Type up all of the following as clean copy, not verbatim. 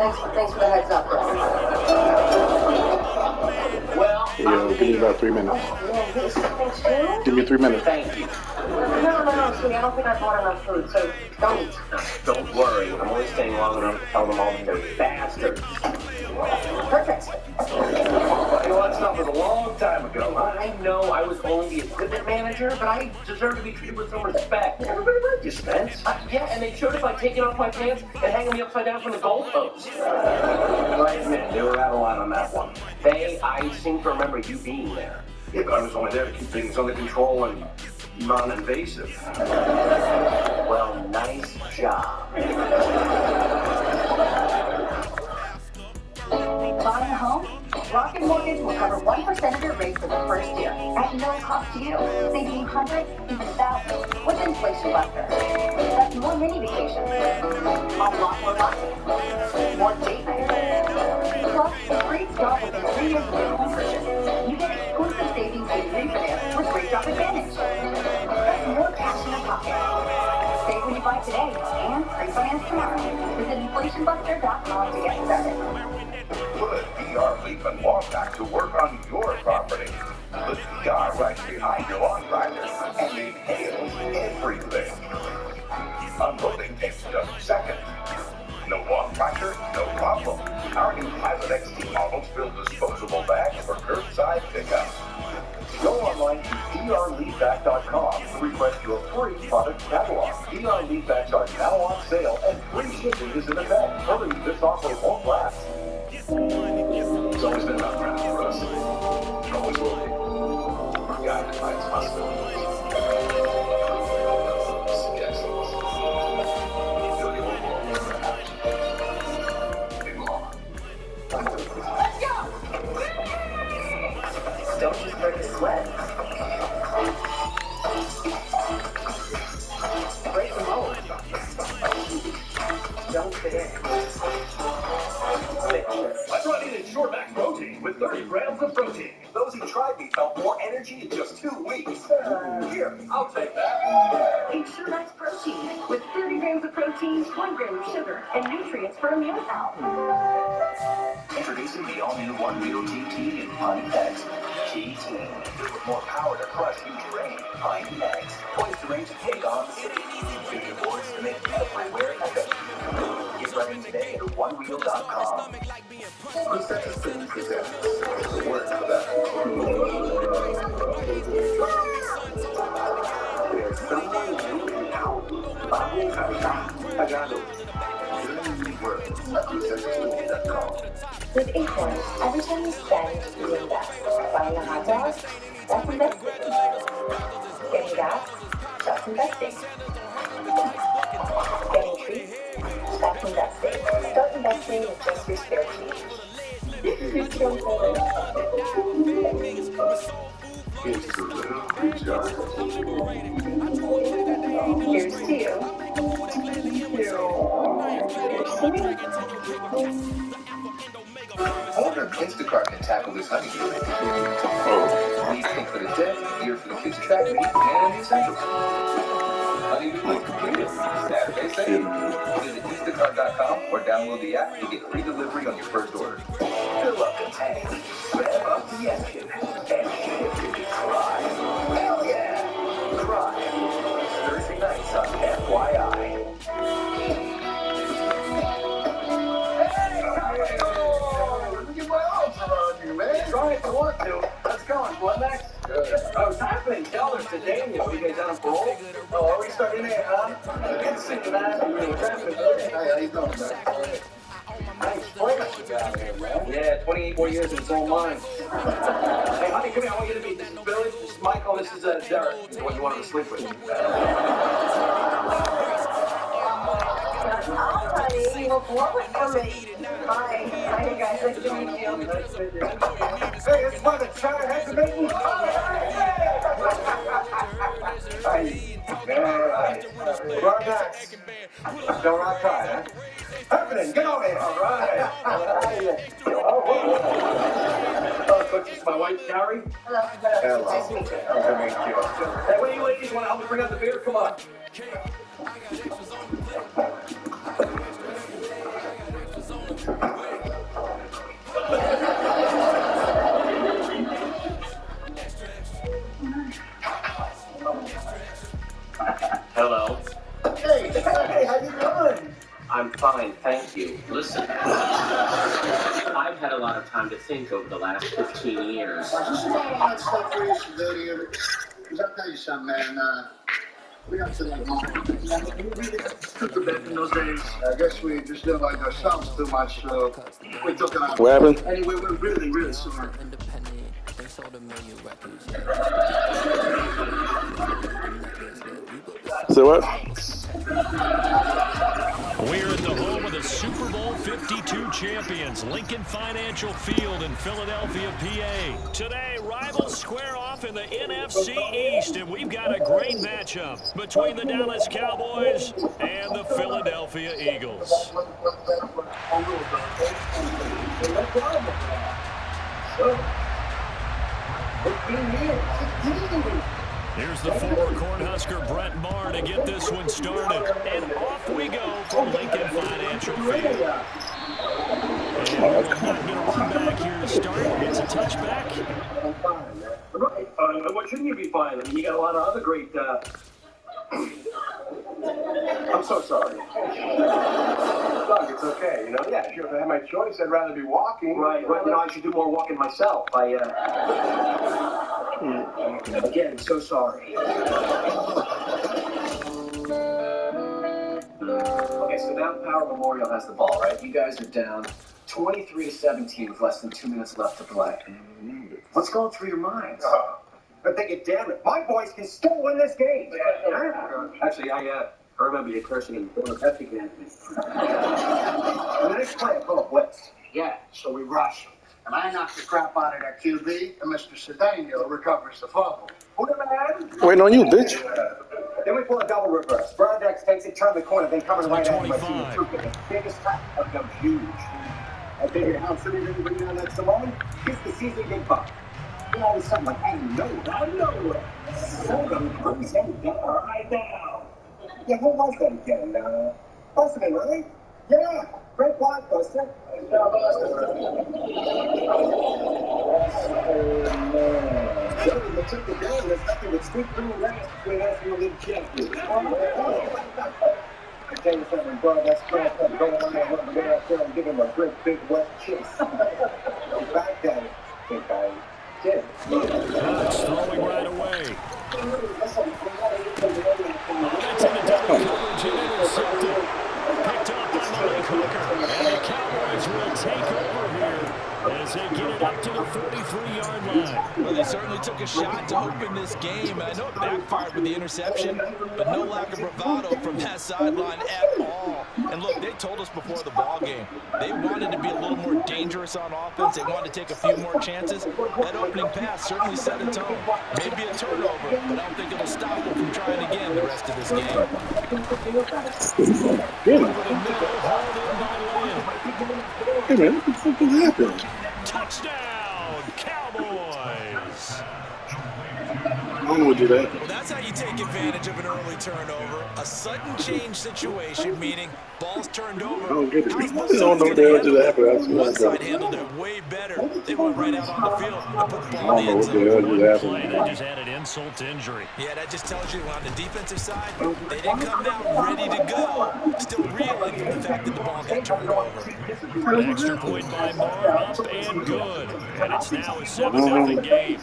Thanks for the heads up, bro. Well, give me about 3 minutes. Yeah, this thing too? Give me 3 minutes. Thank you. No, sweetie, I don't think I bought enough food, so don't eat. Don't worry, I'm only staying long enough to tell them all that they're bastards. Perfect. Well, you know, that stuff was a long time ago. I know I was only the equipment manager, but I deserve to be treated with some respect. Everybody liked you, Spence. Yeah, and they showed it by taking off my pants and hanging me upside down from the goalpost. Right, man, they were out of line on that one. I seem to remember you being there. Yeah, but I was only there to keep things under control and non-invasive. Well, nice job. Buying a home? Rocket Mortgage will cover 1% of your rate for the first year at no cost to you, saving hundreds, even thousands, with Inflation Buster. That's more mini vacations, a lot more money, more date nights. Plus, a great start within 3 years of your home purchase. You get exclusive savings and refinance with Great Drop Advantage. That's more cash in your pocket. Save when you buy today and refinance tomorrow. Visit inflationbuster.com to get started. Put DR Leap and Walkback to work on your property. Put DR right behind your lawn grinder and it hails everything. Unloading takes just seconds. No lawn grinder, no problem. Our new Pilot XT models build disposable bags for curbside pickup. Go online to drleadback.com to request your free product catalog. DR Leadbacks are now on sale and free shipping is in effect. Hurry, this offer won't last. It's always been about ground for us. It always will be. Our guide defines possibilities. Suggestions. Ability will roll for action. Big law. Let's go! Don't just break a sweat. Break the mold. Don't fit in. I brought in Short Max Protein with 30 grams of protein. Those who tried me felt more energy in just 2 weeks. Here, I'll take that. Ensure Max Protein with 30 grams of protein, 1 gram of sugar, and nutrients for immune health. Introducing the all-new One Wheel GT in Pine X. GT. With more power to crush huge terrain. Pine X. Twice the range to take on the city. Figure boards to make everywhere epic. Get ready today at onewheel.com. Recession Food presents the word for that. There's someone new now. Tagalog. Words at recessionfood.com. With Acorn, every time you spend, you invest. Buying a hot dog? That's investing. Getting gas? That's investing. Getting treats? That's investing. Start investing with just your spare change. This is your chill forward. It's the little recharge. Here's to you. I wonder if Instacart can tackle this honeydew. Please think for the deck, ear for the kids' track meet, and the essentials. Honeydew link completed. Saturday save. Visit Instacart.com or download the app to get free delivery on your first order. Fill up the tank, rev up the engine, and shift into crime. Hell yeah! Crime. Thursday nights on FYI. Try if you want to. Let's go. What next? Oh, it's happening. Tell us to Daniel. You guys on a parole? Oh, are we starting there, huh? Good to see you, man. Hey, how you doing, man? Nice place you got here, man. Yeah, 28 more years in his own mind. Hey, honey, come here. I want you to meet. This is Billy. This is Michael. This is Derek. This is what you wanted to sleep with. Oh, honey, well, what was coming? Hi. Hi, you guys. Nice to meet you. Nice to meet you. Hey, it's one of the China has to make me. Right next. Don't rock high, huh? Happening, get on here. All right. Oh, coach, this is my wife, Carrie. Hello. Hello. Nice to meet you. Nice to meet you. Hey, what do you ladies want to help me bring out the beer? Come on. Hello. Hey, how you doing? I'm fine, thank you. Listen, I've had a lot of time to think over the last 15 years. Just about all that stuff we used to do together. Because I'll tell you something, man. We got to that moment. We really took the bet in those days. I guess we just didn't like ourselves too much, so we took it out. What happened? Anyway, we're really, really sorry. So what? We're at the home of the Super Bowl 52 champions, Lincoln Financial Field in Philadelphia, PA. Today, rivals square off in the NFC East, and we've got a great matchup between the Dallas Cowboys and the Philadelphia Eagles. Here's the former Cornhusker Brett Maher to get this one started. And off we go from Lincoln Financial Field. And we're not going to run back here to start. It's a touchback. Right. What shouldn't you be fine? I mean, you got a lot of other great... I'm so sorry. Doug, it's okay. You know, yeah, sure. If I had my choice, I'd rather be walking. Right. Well, you know, I should do more walking myself. Again, so sorry. Okay, so now Power Memorial has the ball, right? You guys are down 23-17 with less than 2 minutes left to play. What's going through your minds? I'm thinking, damn it, my boys can still win this game. Actually, I remember you cursing in the Pepsi can. And the next play, I call a blitz. Yeah, so we rush. And I knocked the crap out of that QB, and Mr. Cedeno recovers the fumble. Who the man? Waiting on you, bitch. Then we pull a double reverse. Brodex takes it, turn the corner, then coming right at him. 25. The biggest time of them huge. I figured how soon did we bring down that Simone? He's the season big buck. You all of a sudden, like, I know. So the same guy right now. Yeah, who was that again? Busman, right? Yeah, great blockbuster. They took the down. There's nothing but sweet green grass between us and the league champions. I tell you something, bro, that's crap. Go on there, we're going to go out there and give him a great big wet kiss. Back at it, big guy. Hurts throwing right away. That's in a double coverage and intercepted. Picked up by Malik Hooker. And the Cowboys will take over here as they get it up to the 43-yard line. Well, they certainly took a shot to open this game. And I know it backfired with the interception, but no lack of bravado from that sideline at all. And look, they told us before the ball game, they wanted to be a little more dangerous on offense. They wanted to take a few more chances. That opening pass certainly set a tone. Maybe a turnover, but I don't think it'll stop them from trying again the rest of this game. Good. Over the middle, hauled in by Lynn. Hey, man, what the fuck is happening? Touchdown, Cowboys. I don't know what you that. Well, that's how you take advantage of an early turnover. A sudden change situation, meaning ball's turned over. I don't get it. How's I both don't know sides what the hell gonna just happened. handle it? That's One what side happened. handled it way better. They went right out on the field and put the I ball in don't know the what end the zone. hell just Play happened. that just added insult to injury. Yeah, that just tells you on the defensive side, they didn't come out ready to go. Still reeling from the fact that the ball got turned over. An extra point by Maher, up and good. And it's now a 7-0 game.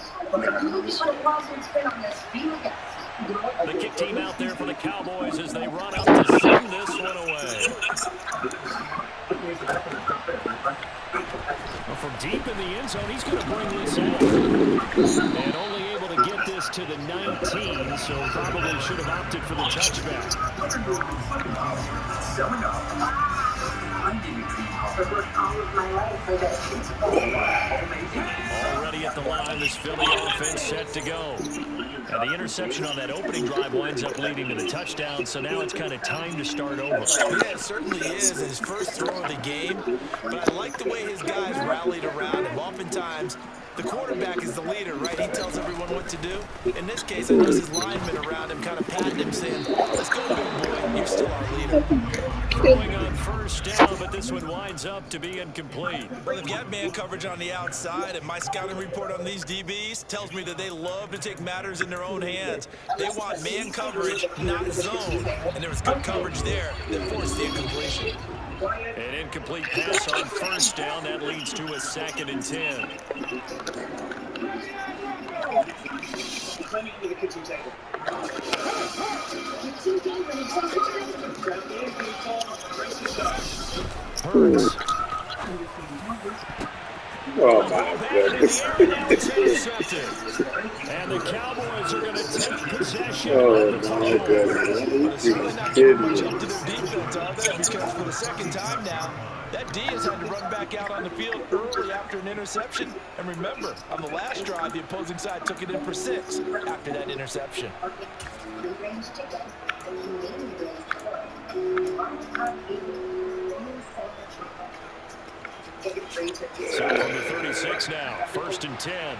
The kick team out there for the Cowboys as they run up to send this one away. Well, from deep in the end zone, he's going to bring this in. And only able to get this to the 19, so probably should have opted for the touchback. Already at the line, this Philly offense set to go. And the interception on that opening drive winds up leading to the touchdown, so now it's kind of time to start over. Yeah, it certainly is. His first throw of the game. But I like the way his guys rallied around him. Oftentimes, the quarterback is the leader, right? He tells everyone what to do. In this case, I noticed his linemen around him kind of patting him, saying, let's go, big boy. You're still our leader. Throwing on first down, but this one winds up to be incomplete. Well, they've got man coverage on the outside, and my scouting report on these DBs tells me that they love to take matters in their own hands. They want man coverage, not zone, and there was good coverage there that forced the incompletion. An incomplete pass on first down. That leads to a 2nd and 10. Let me to the kitchen table. Hurts. Oh my goodness. And the Cowboys are going to take possession Oh of the my football. goodness. It's really not giving much up to their defense, are they? Because for the second time now, that D has had to run back out on the field early after an interception. And remember, on the last drive, the opposing side took it in for 6 after that interception. So on the 36 now, 1st and 10.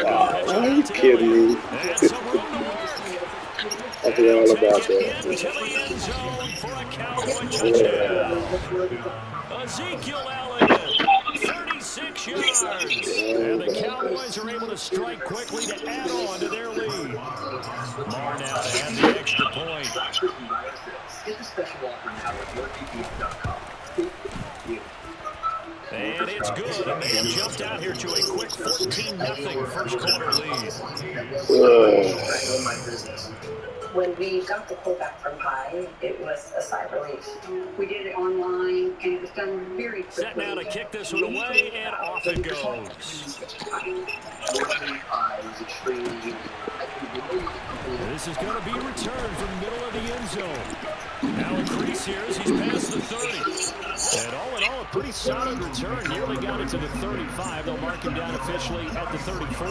Wow, are you kidding me? And some room to work. I forgot all about that. Into the end zone for a Cowboy touchdown. Ezekiel Elliott, 36 yards. And the Cowboys are able to strike quickly to add on to their lead. Marr now to have the extra point. Get the special offer now at yourpm.com. And it's good, and they have jumped out here to a quick 14-0 first quarter lead. When we got the quote back from Pi, it was a sigh of relief. We did it online, and it was done very quickly. Set now to kick this one away, and off it goes. This is going to be returned from the middle of the end zone. Now increase here as he's past the 30. And all in all, a pretty solid return. Nearly got it to the 35. They'll mark him down officially at the 34.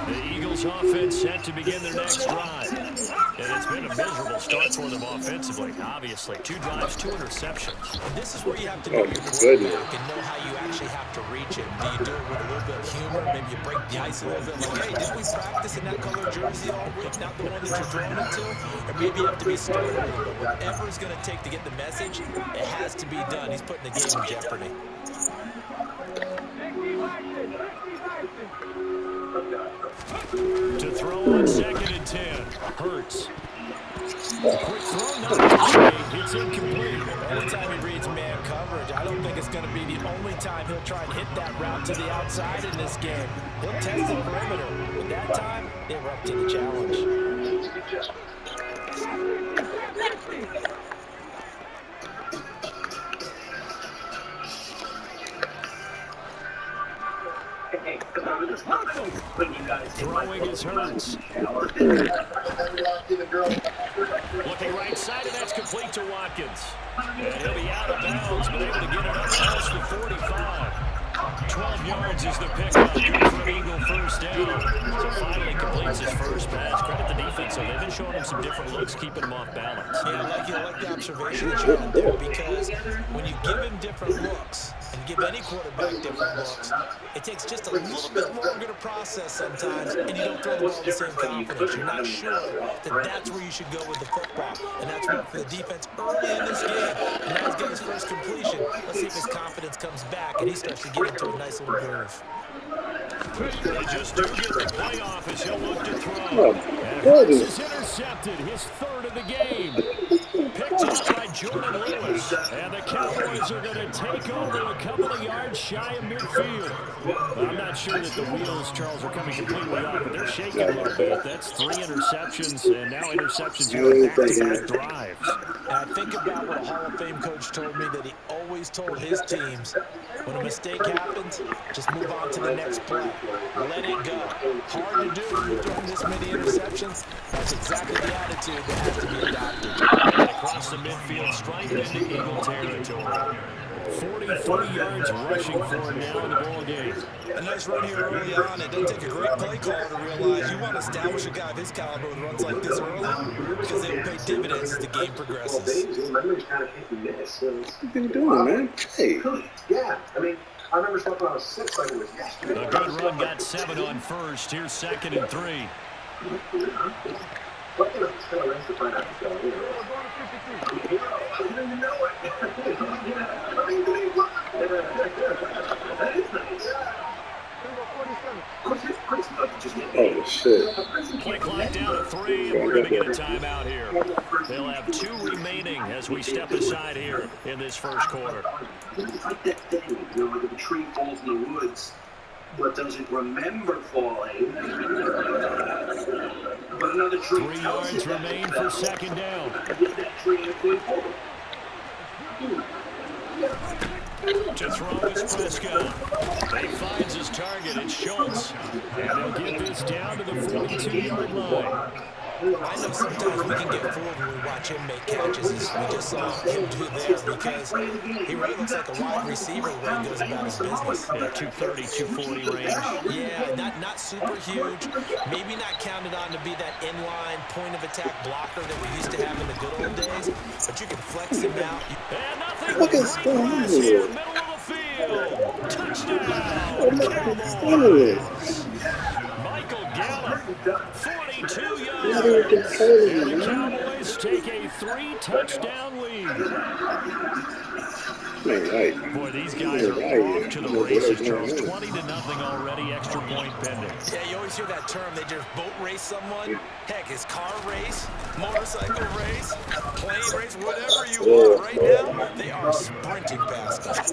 The Eagles offense set to begin their next drive. And it's been a miserable start for them offensively, obviously. 2 drives, 2 interceptions. This is where you have to know your quarterback and know how you actually have to reach him. Do you do it with a little bit of humor? Maybe you break the ice a little bit like, hey, did we practice in that color jersey all week? Not the one that you're throwing it to? Or maybe you have to be stern a little bit. Whatever it's going to take to get the message, it has to be done. He's putting the game in jeopardy. To throw on 2nd and 10. Hurts. Quick throw, not complete. It's incomplete. Anytime he reads man coverage, I don't think it's going to be the only time he'll try and hit that route to the outside in this game. He'll test the perimeter. But that time, they were up to the challenge. Throwing is Hurts. Looking right side, and that's complete to Watkins. And he'll be out of bounds, but able to get it up past the 45. 12 yards is the pickup. Good for an Eagle first down. So finally completes his first pass. Credit the defense, so they've been showing him some different looks, keeping him off balance. Yeah, I like the observation that you had there, because when you give him different looks, and give any quarterback different looks, it takes just a little bit longer to process sometimes, and you don't throw the ball with the same confidence. You're not sure that that's where you should go with the football, and that's what for the defense early in this game. And now he's got his first completion. Let's see if his confidence comes back, and he starts to get into a nice little groove. They just do get the playoff as he'll look to throw. And Hurts is intercepted, his 3rd of the game. Picked up by Jordan Lewis. And the Cowboys are going to take over a couple of yards shy of midfield. I'm not sure that the wheels, Charles, are coming completely off, but they're shaking a little bit. That's 3 interceptions, and now interceptions here on back-to-back drives. And I think about what a Hall of Fame coach told me that he always told his teams, when a mistake happens, just move on to the next play. Let it go. Hard to do when you're throwing this many interceptions. That's exactly the attitude that has to be adopted. And across the midfield, stripe into Eagle territory. 43 yards rushing for him now in the ball game. A nice run here early on. It doesn't take a great play caller to realize you want to establish a guy of his caliber who runs like this early, because they will pay dividends as the game progresses. What are you doing, man? Hey. Yeah, I mean, I remember stuff when I was 6 like it was yesterday. A good run, got 7 on first. Here's 2nd and 3. It's kind of nice to find out what's going on. I didn't even know it. That is nice. Oh, shit. Play clock down to 3, and we're going to get a timeout here. They'll have 2 remaining as we step aside here in this first quarter. It's like that thing, you know, like if a tree falls in the woods, but doesn't remember falling. But another tree 3 yards remain for second down. I did that tree in a quick hole. To throw is Prescott. He finds his target. It's Schultz. And they'll get this down to the 42-yard line. I know sometimes we can get fooled when we watch him make catches, as we just saw him do there, because he really looks like a wide receiver when he goes about his business. Yeah, 230, 240 range. Yeah, not super huge. Maybe not counted on to be that inline point-of-attack blocker that we used to have in the good old days, but you can flex him out. And nothing What but is great going on pass here? here, middle of the field. Touchdown, Anyway, Michael Gallup, 42 yards. not even controlling And the it, man. Cowboys take a 3-touchdown lead. Right. Boy, these guys are off to the races, Charles. 20-0 already, extra point pending. Yeah, you always hear that term. They just boat race someone. Heck, it's car race, motorcycle race, plane race, whatever you want. Right now, they are sprinting past us.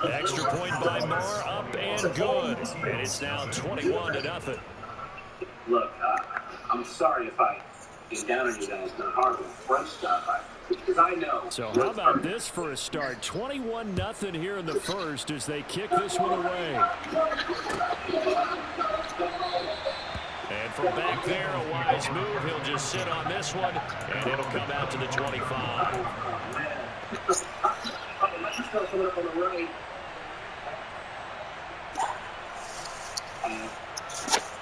Extra point by Moore, up and good. And it's now 21-0. Look, I'm sorry if I get down on you guys, the hard French stuff, because I know. So how about this for a start? 21-0 here in the first as they kick this one away. And from back there, a wise move. He'll just sit on this one, and it'll come out to the 25. Coming up on the right.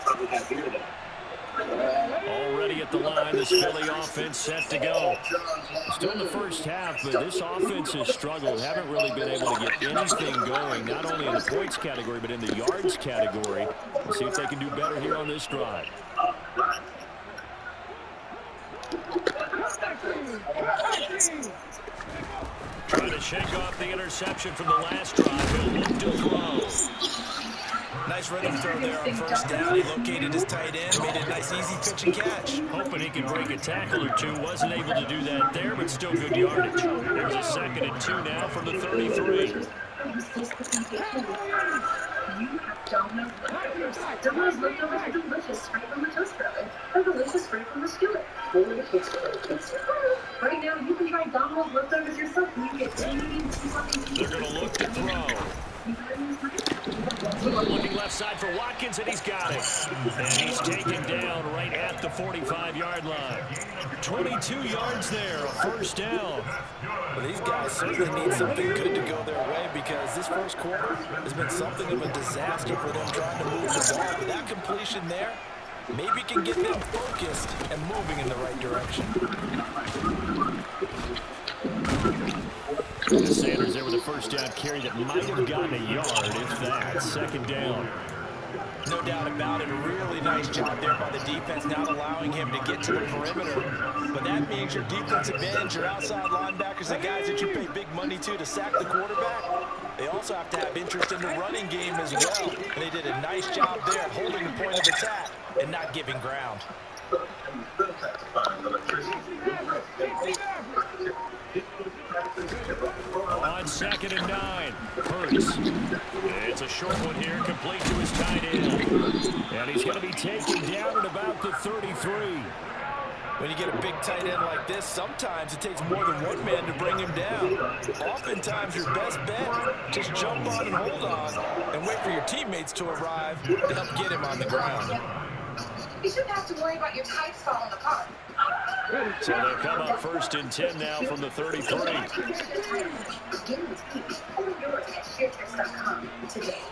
Probably have beer today. Already at the line, this Philly offense set to go. Still in the first half, but this offense has struggled. Haven't really been able to get anything going, not only in the points category, but in the yards category. We'll see if they can do better here on this drive. Trying to shake off the interception from the last drive. He'll look to throw. Nice rhythm throw there on first down. He located his tight end, made a nice easy pitch and catch. Hoping he could break a tackle or two. Wasn't able to do that there, but still good yardage. There's a 2nd and 2 now from the 33. Domino's leftovers are delicious straight from the toaster oven. They're delicious straight from the skillet. Right now, you can try Domino's leftovers yourself and you get They're going to look to throw. Looking left side for Watkins, and he's got it. And he's taken down right at the 45-yard line. 22 yards there, a first down. Well, these guys certainly need something good to go their way, because this first quarter has been something of a disaster for them trying to move the ball. But that completion there maybe can get them focused and moving in the right direction. Sanders there with a first down carry that might have gotten a yard, if that. 2nd down. No doubt about it. A really nice job there by the defense, not allowing him to get to the perimeter. But that means your defensive ends, your outside linebackers, the guys that you pay big money to sack the quarterback, they also have to have interest in the running game as well. And they did a nice job there holding the point of attack and not giving ground. On 2nd and 9, Hurts. It's a short one here, complete to his tight end. And he's going to be taken down at about the 33. When you get a big tight end like this, sometimes it takes more than one man to bring him down. Oftentimes, your best bet, just jump on and hold on and wait for your teammates to arrive to help get him on the ground. You shouldn't have to worry about your tights falling apart. So they'll come up 1st and 10 now from the 33. Order yours at sharetext.com today.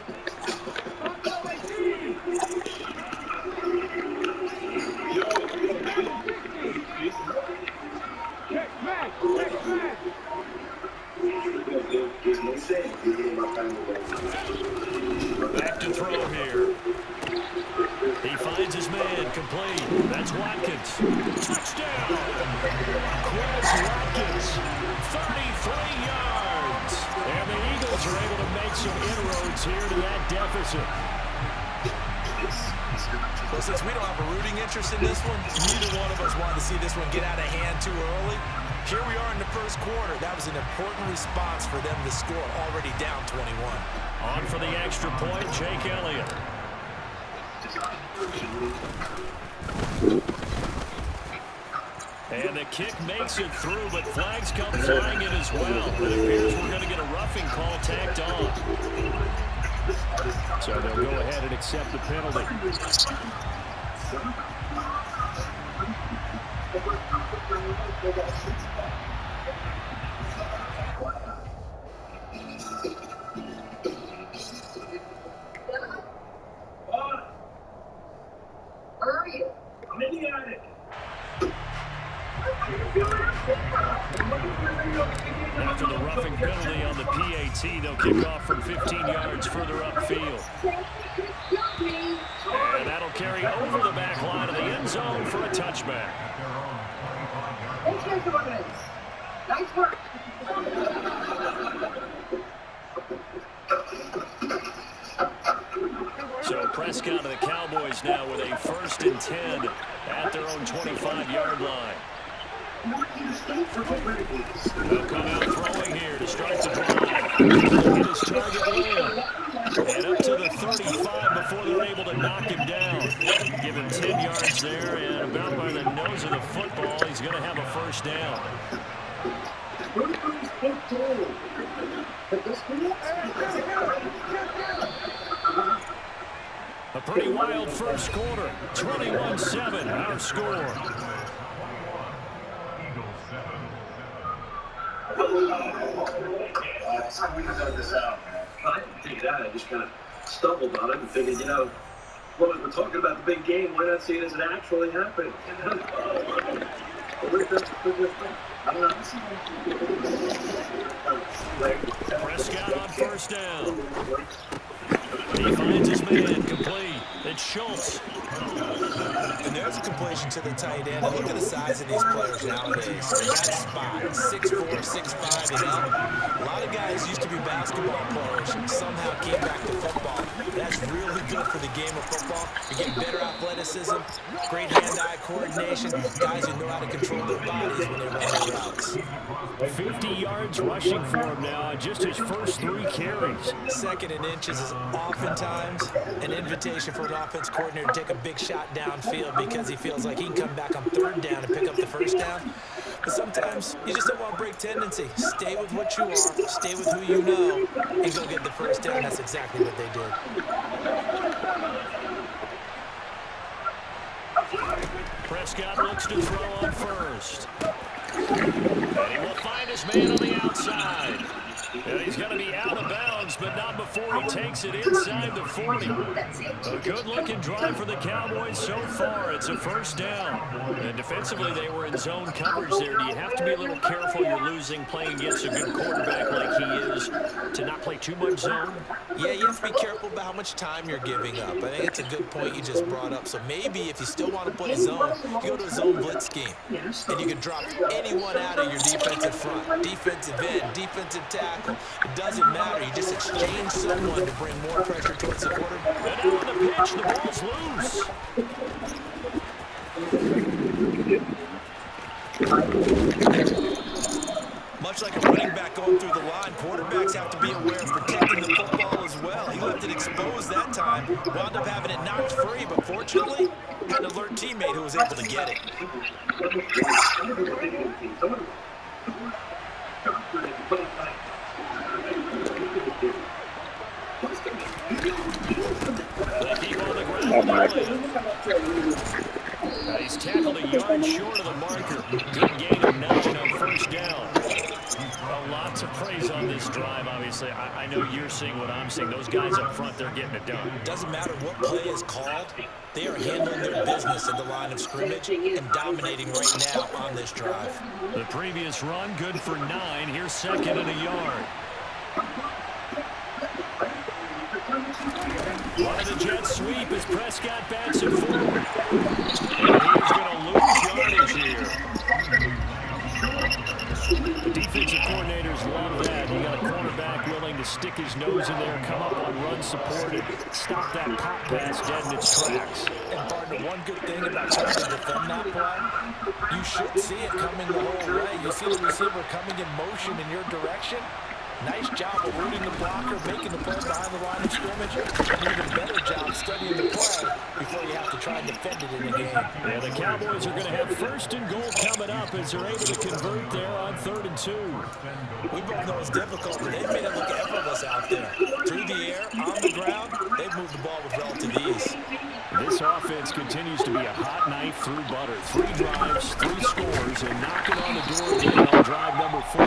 Back to throw here. He finds his man complete. That's Watkins. Touchdown! Quez Watkins, 33 yards. And the Eagles are able to make some inroads here to that deficit. Well, since we don't have a rooting interest in this one, neither one of us wanted to see this one get out of hand too early. Here we are in the first quarter. That was an important response for them to score, already down 21. On for the extra point, Jake Elliott. And the kick makes it through, but flags come flying in as well. It appears we're going to get a roughing call tacked on. So they'll go ahead and accept the penalty. Where are you? I'm in the attic. After the roughing penalty on the PAT, they'll kick off from 15 yards further upfield. And that'll carry over the back line of the end zone for a touchback. Nice work. So Prescott and the Cowboys now with a 1st and 10 at their own 25-yard line. They'll come out throwing here to start the drive. Hit his target low. And up to the 35 before they're able to knock him down. Give him 10 yards there, and about by the nose of the football, he's going to have a 1st down. A pretty wild first quarter. 21-7, our score. That's how we dug this out, man. I didn't think that. I just kind of stumbled on it and figured, you know, well, we're talking about the big game. Why not see it as it actually happened? Prescott on 1st down. He finds his man complete. It's Schultz. And there's a completion to the tight end. And look at the size of these players nowadays. That spot, 6'4", 6'5", and up. A lot of guys used to be basketball players and somehow came back to football. That's really good for the game of football. You're getting better athleticism, great hand-eye coordination, guys who know how to control their bodies when they run their routes. 50 yards rushing for him now on just his first 3 carries. 2nd and inches is oftentimes an invitation for an offense coordinator to take a big shot downfield because he feels like he can come back on 3rd down and pick up the 1st down. But sometimes you just don't want to break tendency. Stay with what you are, stay with who you know, and go get the 1st down. That's exactly what they did. Prescott looks to throw on 1st. And he will find his man on the outside. And he's going to be out of bounds, but not before he takes it inside the 40. A good-looking drive for the Cowboys so far. It's a 1st down. And defensively, they were in zone coverage there. Do you have to be a little careful you're losing playing against a good quarterback like he is to not play too much zone? Yeah, you have to be careful about how much time you're giving up. I think it's a good point you just brought up. So maybe if you still want to play zone, you go to a zone blitz scheme. And you can drop anyone out of your defensive front. Defensive end, defensive tackle. It doesn't matter. You just exchange someone to bring more pressure towards the quarterback. And out on the pitch, the ball's loose. Much like a running back going through the line, quarterbacks have to be aware of protecting the football as well. He left it exposed that time, wound up having it knocked free, but fortunately, had an alert teammate who was able to get it. They keep on the ground. He's tackled a yard short of the marker. Good gain of 9 on 1st down. Well, lots of praise on this drive, obviously. I know you're seeing what I'm seeing. Those guys up front, they're getting it done. Doesn't matter what play is called. They are handling their business at the line of scrimmage and dominating right now on this drive. The previous run, good for 9. Here's 2nd and a yard. One of the Jets sweep as Prescott backs it forward. And he's going to stick his nose in there, come up on run support, and stop that pop pass dead in its tracks. And, partner, one good thing about trying to defend that play, you should see it coming the whole way. You see the receiver coming in motion in your direction. Nice job of rooting the blocker, making the play behind the line of scrimmage, and an even better job studying the play before you have to try and defend it in a game. Yeah, the Cowboys are going to have 1st and goal coming up as they're able to convert there on 3rd and 2. We both know it's difficult, but they've made it look effortless out there. Through the air, on the ground, they've moved the ball with relative ease. This offense continues to be a hot knife through butter. 3 drives, 3 scores, and knocking on the door again on drive number 4.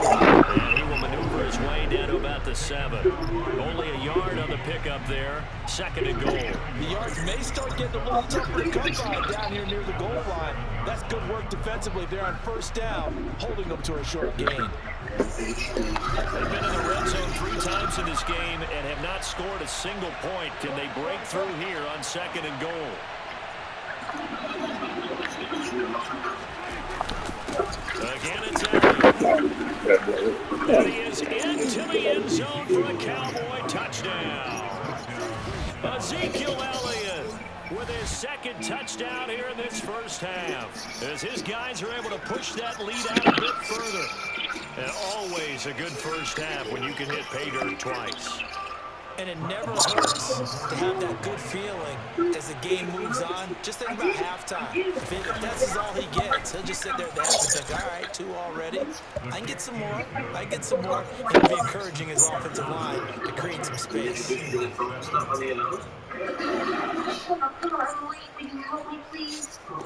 And he will maneuver his way down to about the 7. Only a yard on the pickup there. 2nd and goal. The yards may start getting a little tougher to come by down here near the goal line. That's good work defensively there on 1st down, holding them to a short gain. They've been in the red zone 3 times in this game and have not scored a single point. Can they break through here on 2nd and goal? Again, it's Elliott. And he is into the end zone for a Cowboy touchdown. Ezekiel Elliott with his 2nd touchdown here in this 1st half, as his guys are able to push that lead out a bit further. And always a good 1st half when you can hit pay dirt twice. And it never hurts to have that good feeling as the game moves on. Just think about halftime. If that's all he gets, he'll just sit there at the half and think, all right, 2 already. I can get some more. I can get some more. He'll be encouraging his offensive line to create some space. Come on, I'm late. Will you help me, please? All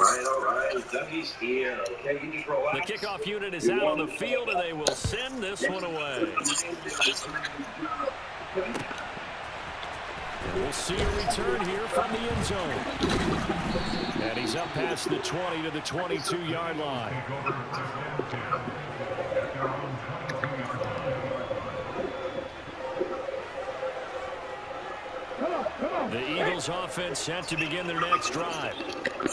right. Dougie's here. Okay, you just relax. The kickoff unit is out on the field, and they will send this one away. And we'll see a return here from the end zone. And he's up past the 20 to the 22-yard line. The Eagles offense set to begin their next drive.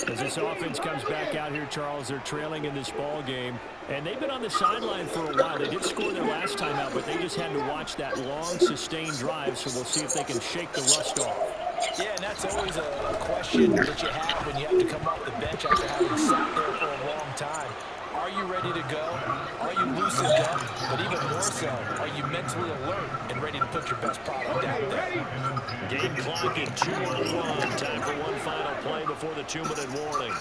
As this offense comes back out here, Charles, they're trailing in this ball game. And they've been on the sideline for a while. They did score their last time out, but they just had to watch that long, sustained drive. So we'll see if they can shake the rust off. Yeah, and that's always a question that you have when you have to come off the bench after having sat there for a long time. Are you ready to go? Are you loosened up? But even more so, are you mentally alert and ready to put your best product out there? Game clock at 2:01. Time for one final play before the 2-minute warning.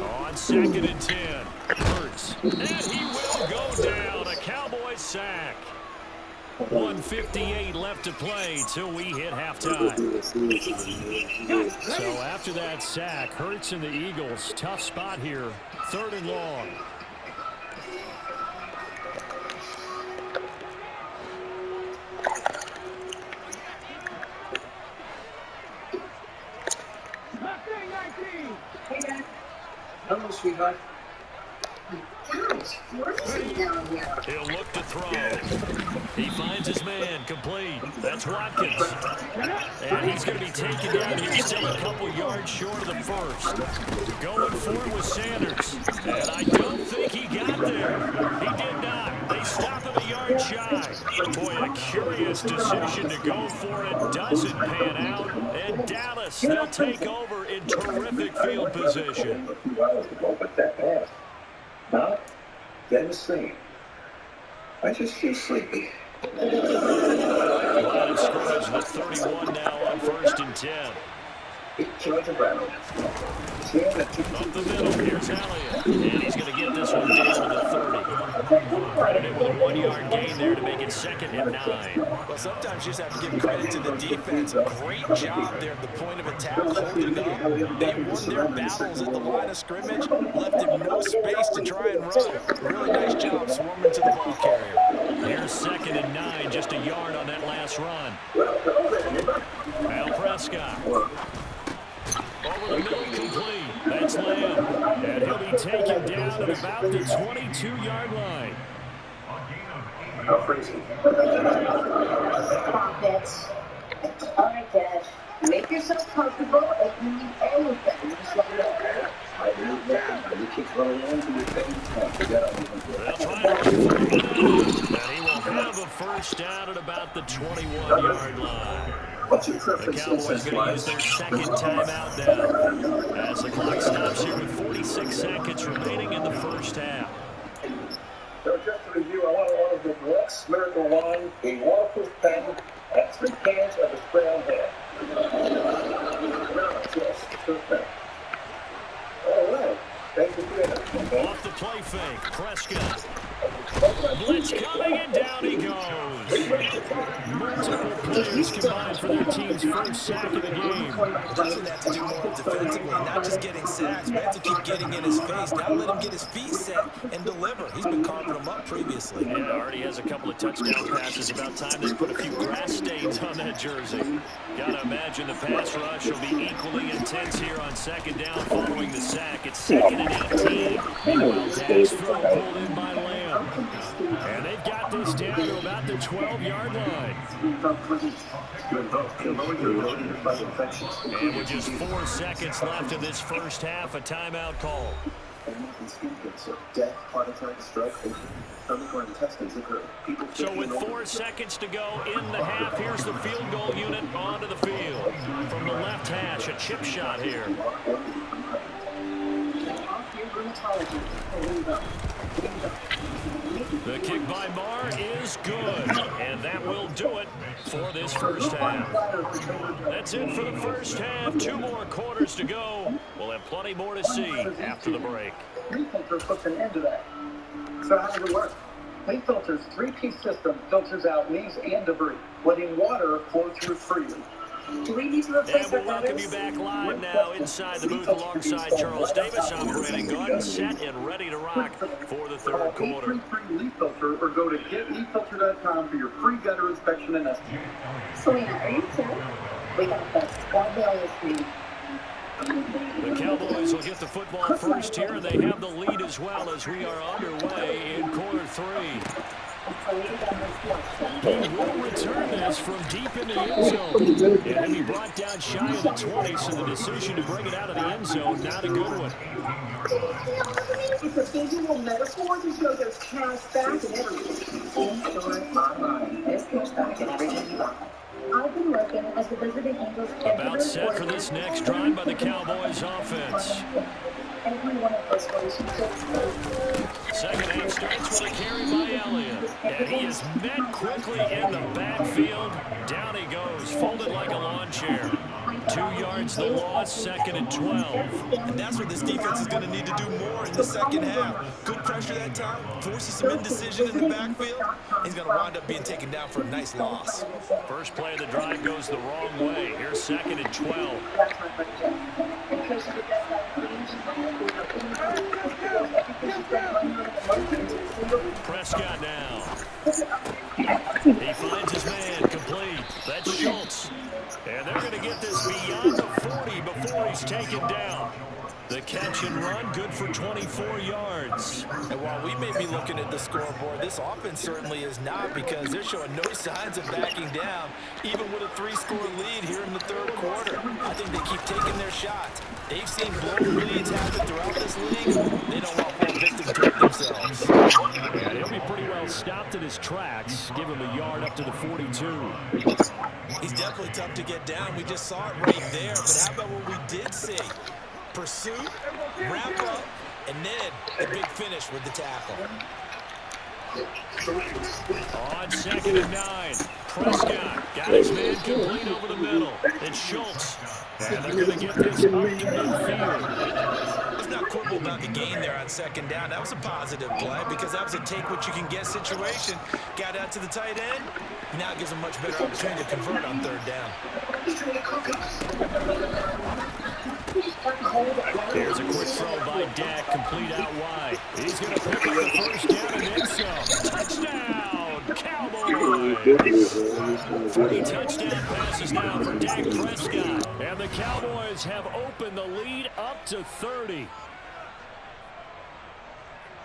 On 2nd and 10, Hurts, and he will go down. A Cowboys sack. 1:58 left to play till we hit halftime. So after that sack, Hurts and the Eagles, tough spot here, 3rd and long. Hello, sweetheart. Gosh, what's it down here? He'll look to throw. He finds his man, complete. That's Watkins. And he's going to be taken down here, still a couple yards short of the 1st. Going for it with Sanders. And I don't think he got there. He did not. They stop him a yard shy. Boy, a curious decision to go for it. Doesn't pan out. And Dallas, they'll take over in terrific field position. But that pass. Huh? That was singing. I just feel sleepy. Line of scrimmage with 31 now on 1st and 10. Georgia Brown. Up the middle, here's Elliott. And he's going to get this one down to the 30. Credited with a 1-yard gain there to make it 2nd and 9. Well, sometimes you just have to give credit to the defense. Great job there at the point of attack, holding up. They won their battles at the line of scrimmage, left them no space to try and run. Really nice job swarming to the ball carrier. Here's 2nd and 9, just a yard on that last run. Al Prescott. Over the middle, complete. That's Lamb. And he'll be taken down at about the 22-yard line. How crazy. Stop it. All right, Dad. Make yourself comfortable. If you need anything, just let me know. I do. You keep running into your thing. They'll try to run for it now, and he will have a first down at about the 21-yard line. What's your The preference? Cowboys going to use their second timeout now as the clock stops here with 46 seconds remaining in the first half. So just to review, I want one of the deluxe miracle wine, a waterproof pen, and 3 cans of the spray on hair. Yes, perfect. All right. Thank you for that. Off the play fake, Prescott. Blitz coming, and down he goes. Multiple players combined for their team's first sack of the game. Doesn't have to do more defensively, not just getting sacks, but have to keep getting in his face. Now let him get his feet set and deliver. He's been carving them up previously. Yeah, already has a couple of touchdown passes. About time they put a few grass stains on that jersey. Gotta imagine the pass rush will be equally intense here on second down following the sack. It's 2nd and 18. Meanwhile, Dak's throw pulled in by Lamb. And they've got this down to about the 12-yard line. And with just 4 seconds left in this first half, a timeout call. So with 4 seconds to go in the half, here's the field goal unit onto the field. From the left hash, a chip shot here. The kick by Marr is good, and that will do it for this first half. That's it for the first half. 2 more quarters to go. We'll have plenty more to see after the break. Filter puts an end to that. So how does it work? Leaf Filter's 3-piece system filters out leaves and debris, letting water flow through freely. Do we need to replace And we'll our welcome filters? you back live now inside the booth alongside Charles Davis. I'm Brandon Gordon, set and ready to rock for the third quarter. Free leaf filter, or go to getleaffilter.com for your free gutter inspection and estimate. Selena, are you too? We got this. God bless me. The Cowboys will get the football first here, and they have the lead as well as we are underway in quarter 3. He will return this from deep in the end zone. And he'll be brought down shy of the 20, so the decision to bring it out of the end zone, not a good one. It's a visual metaphor to show there's cash back and everything. There's cash back and everything you want. I've been working as the visiting Angels. About set for this next drive by the Cowboys offense. Every one of those ways you took. Second half starts with a carry by Elliott. And he is met quickly in the backfield. Down he goes, folded like a lawn chair. 2 yards the loss, 2nd and 12. And that's what this defense is going to need to do more in the second half. Good pressure that time, forces some indecision in the backfield. He's going to wind up being taken down for a nice loss. First play of the drive goes the wrong way. Here's 2nd and 12. Prescott now. He finds his man complete. That's Schultz. And they're going to get this beyond the 40 before he's taken down. The catch and run, good for 24 yards. And while we may be looking at the scoreboard, this offense certainly is not, because they're showing no signs of backing down, even with a 3-score lead here in the third quarter. I think they keep taking their shots. They've seen blown leads happen throughout this league. They don't want more victims to hurt themselves. And he'll be pretty well stopped in his tracks. Give him a yard up to the 42. He's definitely tough to get down. We just saw it right there. But how about what we did see? Pursuit, wrap up, and then the big finish with the tackle. On 2nd and 9, Prescott got his man complete over the middle. It's Schultz. And they're going to get this up to midfield. Let's not quibble about the gain there on 2nd down. That was a positive play, because that was a take-what-you-can-get situation. Got out to the tight end. Now it gives them much better opportunity to convert on 3rd down. Here's a quick throw by Dak, complete out wide. He's going to pick up the first down and then some. Touchdown, Cowboys! 3 touchdown passes now for Dak Prescott. And the Cowboys have opened the lead up to 30.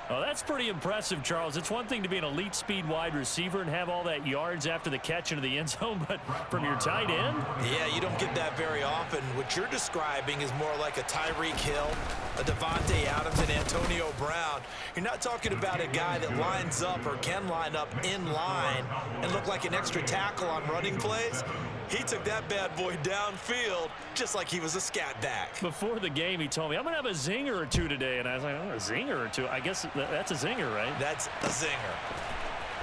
Oh, that's pretty impressive, Charles. It's one thing to be an elite speed wide receiver and have all that yards after the catch into the end zone, but from your tight end? Yeah, you don't get that very often. What you're describing is more like a Tyreek Hill, a Devontae Adams, and Antonio Brown. You're not talking about a guy that lines up or can line up in line and look like an extra tackle on running plays. He took that bad boy downfield just like he was a scat back. Before the game, he told me, I'm going to have a zinger or two today. And I was like, oh, a zinger or two? I guess that's a zinger, right? That's a zinger.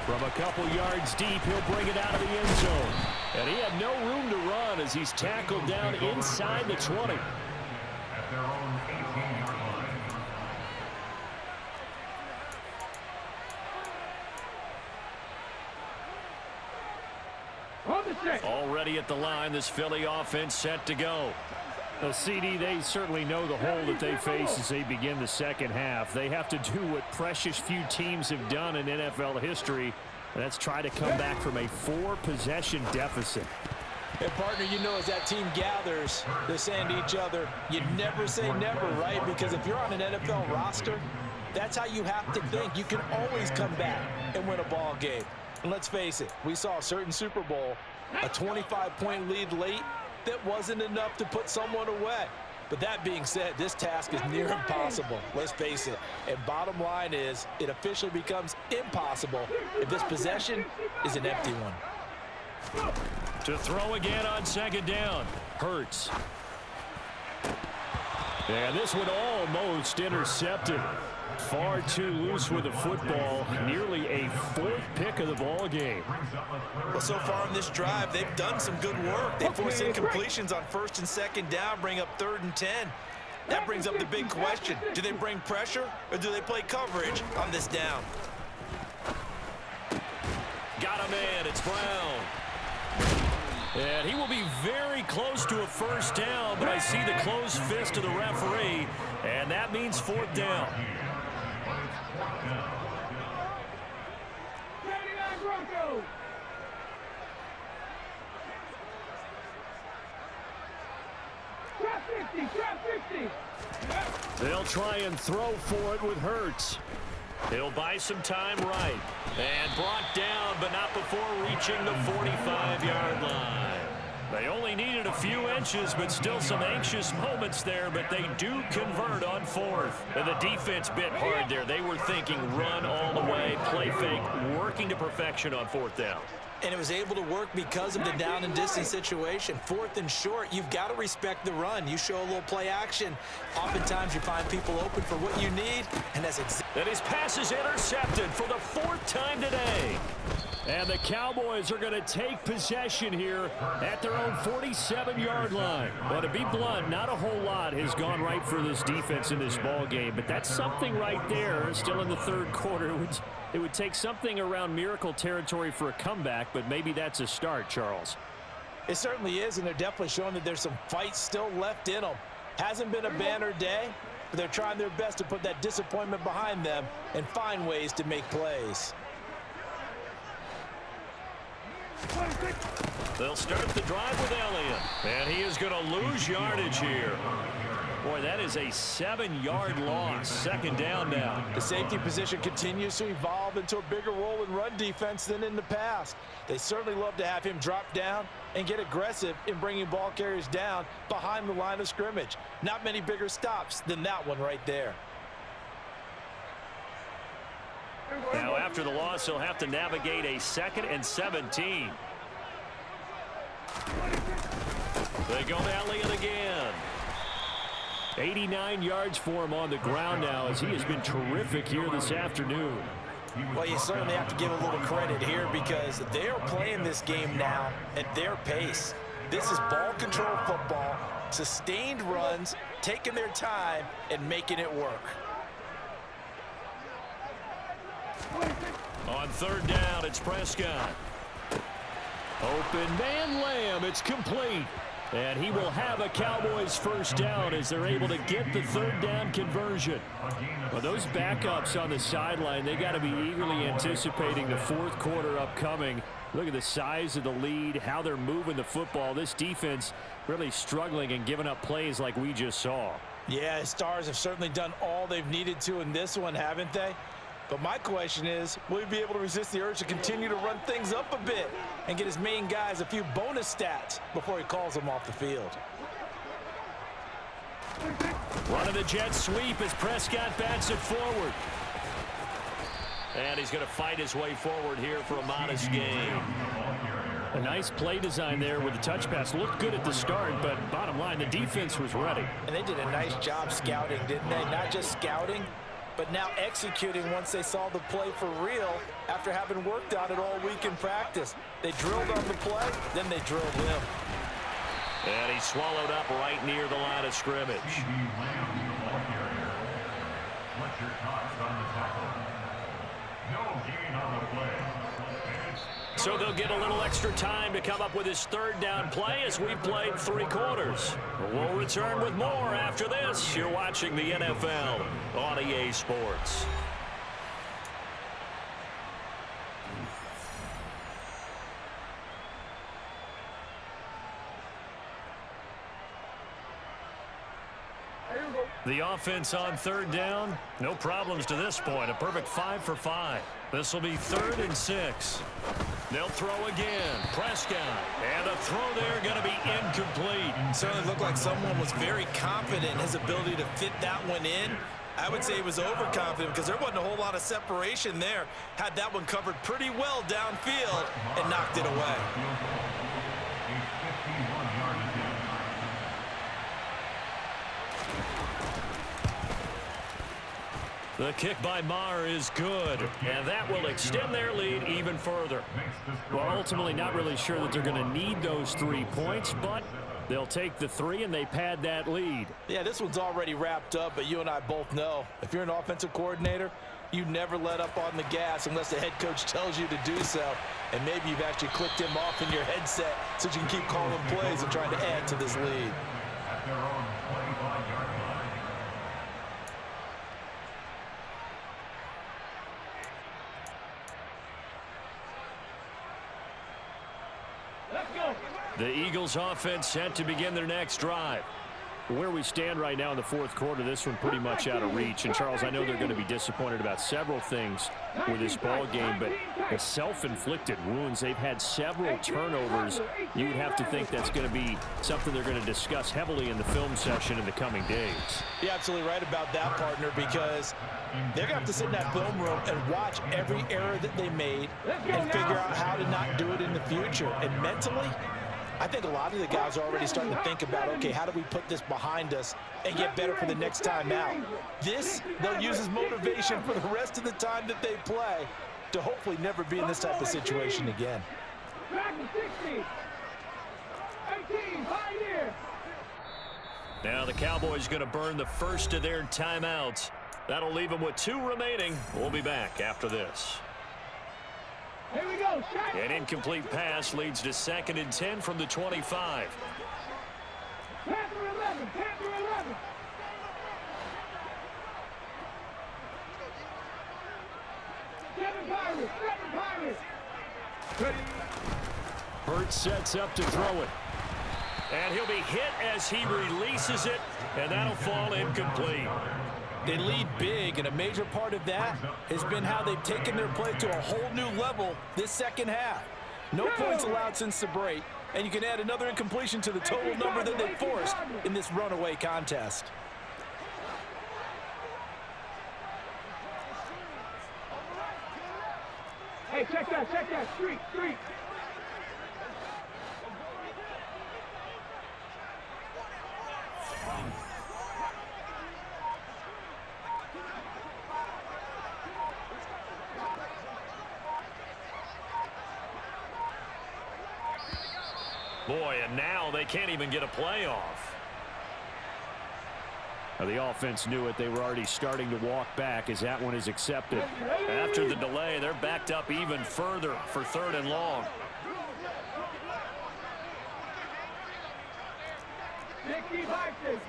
From a couple yards deep, he'll bring it out of the end zone. And he had no room to run as he's tackled down inside the 20. At their own 18-yard line. Already at the line, this Philly offense set to go. Well, CD, they certainly know the hole that they face as they begin the second half. They have to do what precious few teams have done in NFL history, and that's try to come back from a 4-possession deficit. And, partner, you know, as that team gathers, they're saying to each other, you never say never, right? Because if you're on an NFL roster, that's how you have to think. You can always come back and win a ball game. And let's face it, we saw a certain Super Bowl, a 25-point lead late that wasn't enough to put someone away. But that being said, this task is near impossible. Let's face it. And bottom line is, it officially becomes impossible if this possession is an empty one. To throw again on second down. Hurts. And this one almost intercepted. Far too loose with the football. Nearly a 4th pick of the ball game. Well, so far on this drive, they've done some good work. They force incompletions on 1st and 2nd down, bring up 3rd and 10. That brings up the big question. Do they bring pressure or do they play coverage on this down? Got a man. It's Brown. And he will be very close to a first down, but I see the closed fist of the referee, and that means 4th down. They'll try and throw for it with Hurts. He'll buy some time right. And brought down, but not before reaching the 45-yard line. They only needed a few inches, but still some anxious moments there, but they do convert on 4th. And the defense bit hard there. They were thinking run all the way, play fake, working to perfection on 4th down. And it was able to work because of the down and distance situation. 4th and short, you've got to respect the run. You show a little play action. Oftentimes you find people open for what you need, and that's exactly. And his pass is intercepted for the 4th time today. And the Cowboys are going to take possession here at their own 47-yard line. Well, to be blunt, not a whole lot has gone right for this defense in this ball game, but that's something right there. Still in the 3rd quarter. It would take something around miracle territory for a comeback, but maybe that's a start, Charles. It certainly is, and they're definitely showing that there's some fight still left in them. Hasn't been a banner day, but they're trying their best to put that disappointment behind them and find ways to make plays. They'll start the drive with Elliott, and he is going to lose yardage here. Boy, that is a 7-yard loss. 2nd down now. The safety position continues to evolve into a bigger role in run defense than in the past. They certainly love to have him drop down and get aggressive in bringing ball carriers down behind the line of scrimmage. Not many bigger stops than that one right there. Now, after the loss, he'll have to navigate a 2nd and 17. They go to Elliott again. 89 yards for him on the ground now as he has been terrific here this afternoon. Well, you certainly have to give a little credit here because they are playing this game now at their pace. This is ball control football, sustained runs, taking their time, and making it work. On 3rd down, it's Prescott. Open man Lamb, it's complete. And he will have a Cowboys first down as they're able to get the 3rd down conversion. Well, those backups on the sideline, they got to be eagerly anticipating the 4th quarter upcoming. Look at the size of the lead, how they're moving the football. This defense really struggling and giving up plays like we just saw. Yeah, Stars have certainly done all they've needed to in this one, haven't they? But my question is, will he be able to resist the urge to continue to run things up a bit and get his main guys a few bonus stats before he calls them off the field? Running the jet sweep as Prescott bats it forward. And he's going to fight his way forward here for a modest gain. A nice play design there with the touch pass. Looked good at the start, but bottom line, the defense was ready. And they did a nice job scouting, didn't they? Not just scouting, but now executing once they saw the play for real after having worked on it all week in practice. They drilled on the play, then they drilled him. And he swallowed up right near the line of scrimmage. What's your thoughts on the tackle? No gain on the play. So they'll get a little extra time to come up with his third down play as we've played 3 quarters. We'll return with more after this. You're watching the NFL on EA Sports. The offense on third down, no problems to this point. A perfect 5 for 5. This will be 3rd and 6. They'll throw again. Prescott. And the throw there going to be incomplete. Certainly looked like someone was very confident in his ability to fit that one in. I would say he was overconfident because there wasn't a whole lot of separation there. Had that one covered pretty well downfield and knocked it away. The kick by Maher is good, and that will extend their lead even further. Well, ultimately not really sure that they're going to need those 3 points, but they'll take the 3 and they pad that lead. Yeah, this one's already wrapped up, but you and I both know if you're an offensive coordinator, you never let up on the gas unless the head coach tells you to do so. And maybe you've actually clicked him off in your headset so you can keep calling plays and trying to add to this lead. At their own 25-yard line. The Eagles offense set to begin their next drive. Where we stand right now in the 4th quarter, this one pretty much out of reach. And, Charles, I know they're going to be disappointed about several things with this ball game, but the self-inflicted wounds, they've had several turnovers. You would have to think that's going to be something they're going to discuss heavily in the film session in the coming days. You're absolutely right about that, partner, because they're going to have to sit in that film room and watch every error that they made and figure out how to not do it in the future. And mentally, I think a lot of the guys are already starting to think about, okay, how do we put this behind us and get better for the next time out? This, they'll use as motivation for the rest of the time that they play to hopefully never be in this type of situation again. Back to 60. 18, 5 years. Now the Cowboys going to burn the first of their timeouts. That'll leave them with 2 remaining. We'll be back after this. Here we go. An incomplete pass leads to 2nd and 10 from the 25. Panther 11. Panther 11. Seven Pirates. Ready. Hurt sets up to throw it. And he'll be hit as he releases it, and that'll fall incomplete. They lead big, and a major part of that has been how they've taken their play to a whole new level this second half. No points allowed since the break, and you can add another incompletion to the total number that they forced in this runaway contest. Hey, check that. Street. Boy, and now they can't even get a playoff. Now the offense knew it. They were already starting to walk back as that one is accepted. After the delay, they're backed up even further for 3rd and long. 60 Bison.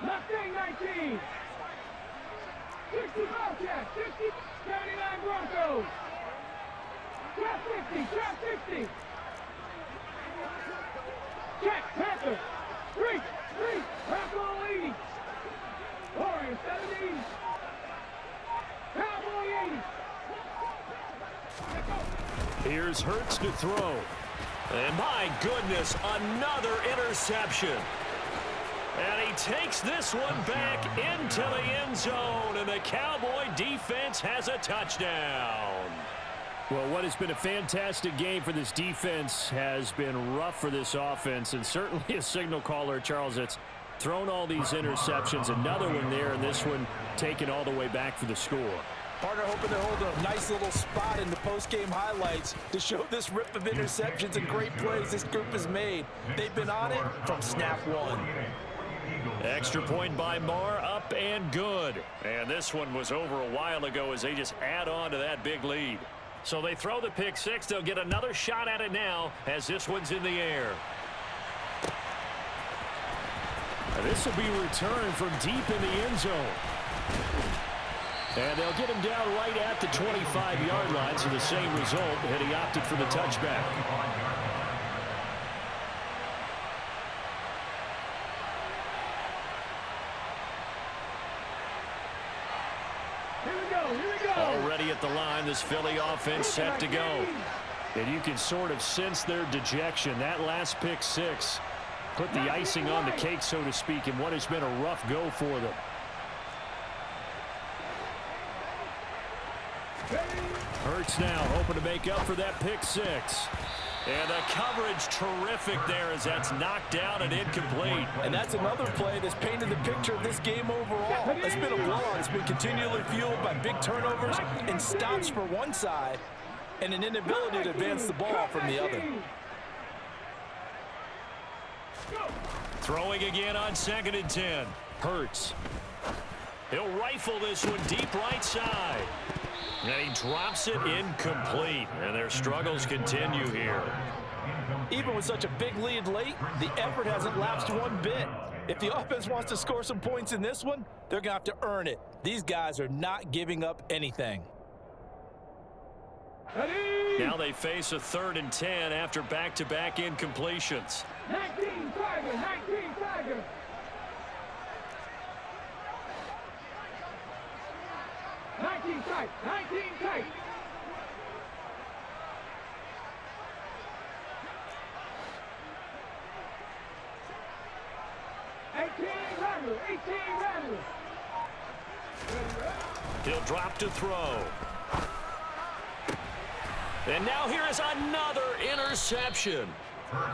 Mustang 19. 60 Bobcat. 60. 79 Broncos. Trap 60. Check, Panther. 3. Panther 80. Warriors 70. Cowboys Here's Hurts to throw. And my goodness, another interception. And he takes this one back into the end zone, and the Cowboy defense has a touchdown. Well, what has been a fantastic game for this defense has been rough for this offense, and certainly a signal caller, Charles, that's thrown all these interceptions. Another one there, and this one taken all the way back for the score. Partner hoping to hold a nice little spot in the post-game highlights to show this rip of interceptions and great plays this group has made. They've been on it from snap one. Extra point by Marr, up and good. And this one was over a while ago as they just add on to that big lead. So they throw the pick six. They'll get another shot at it now as this one's in the air. And this will be returned from deep in the end zone. And they'll get him down right at the 25-yard line, so the same result, and he opted for the touchback. Here we go. Already at the line, this Philly offense set to go. And you can sort of sense their dejection. That last pick six put the icing on the cake, so to speak, in what has been a rough go for them. Hurts now hoping to make up for that pick six. And the coverage terrific there as that's knocked down and incomplete. And that's another play that's painted the picture of this game overall. It's been a blowout. It's been continually fueled by big turnovers and stops for one side and an inability to advance the ball from the other. Throwing again on 2nd and 10. Hurts. He'll rifle this one deep right side. And he drops it incomplete. And their struggles continue here. Even with such a big lead late, the effort hasn't lapsed one bit. If the offense wants to score some points in this one, they're going to have to earn it. These guys are not giving up anything. Now they face a 3rd and 10 after back-to-back incompletions. 19 Tiger, 19 Tiger. Tight, 19 tight. He'll drop to throw. And now here is another interception.